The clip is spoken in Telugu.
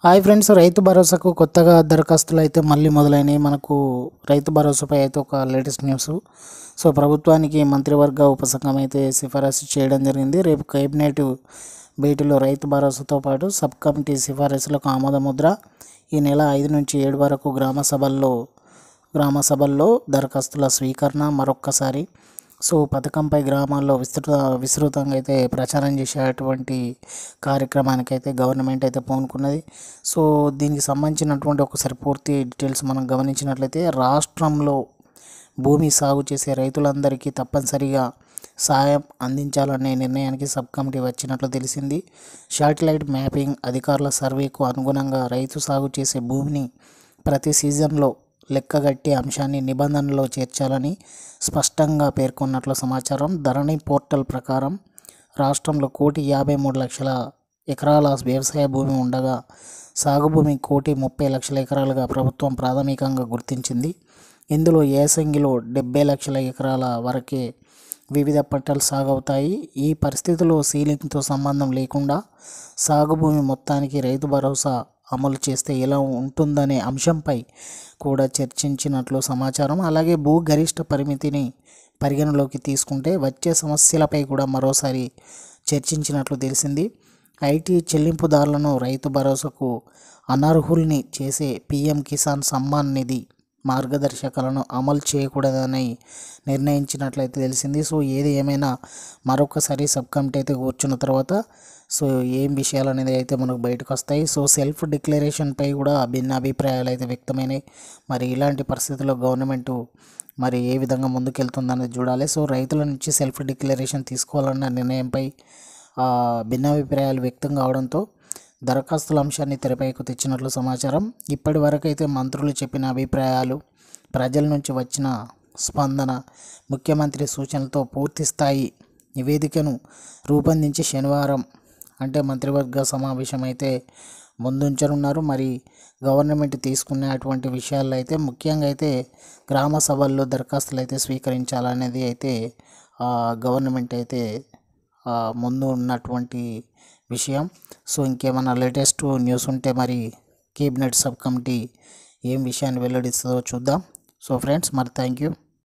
హాయ్ ఫ్రెండ్స్, రైతు భరోసాకు కొత్తగా దరఖాస్తులు అయితే మళ్ళీ మొదలైనవి. మనకు రైతు భరోసాపై అయితే ఒక లేటెస్ట్ న్యూస్. ప్రభుత్వానికి మంత్రివర్గ ఉపసంఘం అయితే సిఫారసు చేయడం జరిగింది. రేపు కేబినెట్ భేటీలో రైతు భరోసాతో పాటు సబ్ కమిటీ సిఫారసులకు ఆమోద ముద్ర. ఈ నెల 5 నుంచి 7 వరకు గ్రామ సభల్లో దరఖాస్తుల స్వీకరణ మరొక్కసారి. పథకంపై గ్రామాల్లో విస్తృతంగా అయితే ప్రచారం చేసేటువంటి కార్యక్రమానికి అయితే గవర్నమెంట్ అయితే పూనుకున్నది. దీనికి సంబంధించినటువంటి ఒకసారి పూర్తి డీటెయిల్స్ మనం గమనించినట్లయితే, రాష్ట్రంలో భూమి సాగు చేసే రైతులందరికీ తప్పనిసరిగా సాయం అందించాలనే నిర్ణయానికి సబ్ కమిటీ వచ్చినట్లు తెలిసింది. శాటిలైట్ మ్యాపింగ్ అధికారుల సర్వేకు అనుగుణంగా రైతు సాగు చేసే భూమిని ప్రతి సీజన్లో లెక్కగట్టే అంశాన్ని నిబంధనలో చేర్చాలని స్పష్టంగా పేర్కొన్నట్లు సమాచారం. ధరణి పోర్టల్ ప్రకారం రాష్ట్రంలో 1,53,00,000 ఎకరాల వ్యవసాయ భూమి ఉండగా, సాగు భూమి 1,30,00,000 ఎకరాలుగా ప్రభుత్వం ప్రాథమికంగా గుర్తించింది. ఇందులో యాసంగిలో 70,00,000 ఎకరాల వరకే వివిధ పంటలు సాగవుతాయి. ఈ పరిస్థితిలో సీలింగ్తో సంబంధం లేకుండా సాగు భూమి మొత్తానికి రైతు భరోసా అమలు చేస్తే ఎలా ఉంటుందనే అంశంపై కూడా చర్చించినట్లు సమాచారం. అలాగే భూ గరిష్ట పరిమితిని పరిగణలోకి తీసుకుంటే వచ్చే సమస్యలపై కూడా మరోసారి చర్చించినట్లు తెలిసింది. ఐటీ చెల్లింపుదారులను రైతు భరోసాకు అనర్హుల్ని చేసే పీఎం కిసాన్ సమ్మాన్ నిధి మార్గదర్శకాలను అమలు చేయకూడదని నిర్ణయించినట్లయితే తెలిసింది. ఏది ఏమైనా మరొకసారి సబ్ కమిటీ అయితే కూర్చున్న తర్వాత ఏం విషయాలు అనేది అయితే మనకు బయటకు వస్తాయి. సెల్ఫ్ డిక్లరేషన్పై కూడా భిన్న అభిప్రాయాలు అయితే వ్యక్తమైనాయి. మరి ఇలాంటి పరిస్థితుల్లో గవర్నమెంట్ మరి ఏ విధంగా ముందుకెళ్తుందనేది చూడాలి. రైతుల నుంచి సెల్ఫ్ డిక్లరేషన్ తీసుకోవాలన్న నిర్ణయంపై భిన్నాభిప్రాయాలు వ్యక్తం కావడంతో దరఖాస్తుల అంశాన్ని తెరపైకి తెచ్చినట్లు సమాచారం. ఇప్పటి వరకు అయితే మంత్రులు చెప్పిన అభిప్రాయాలు, ప్రజల నుంచి వచ్చిన స్పందన, ముఖ్యమంత్రి సూచనలతో పూర్తి స్థాయి నివేదికను రూపొందించి శనివారం అంటే మంత్రివర్గ సమావేశం అయితే ముందుంచనున్నారు. మరి గవర్నమెంట్ తీసుకునేటువంటి విషయాల్లో అయితే ముఖ్యంగా అయితే గ్రామ సభల్లో దరఖాస్తులు అయితే స్వీకరించాలనేది అయితే గవర్నమెంట్ అయితే ముందు ఉన్నటువంటి విషయం. ఇంకేమైనా లేటెస్ట్ న్యూస్ ఉంటే మరి కేబినెట్ సబ్ కమిటీ ఏం విషయాన్ని వెల్లడిస్తుందో చూద్దాం. ఫ్రెండ్స్, మరి థ్యాంక్ యూ.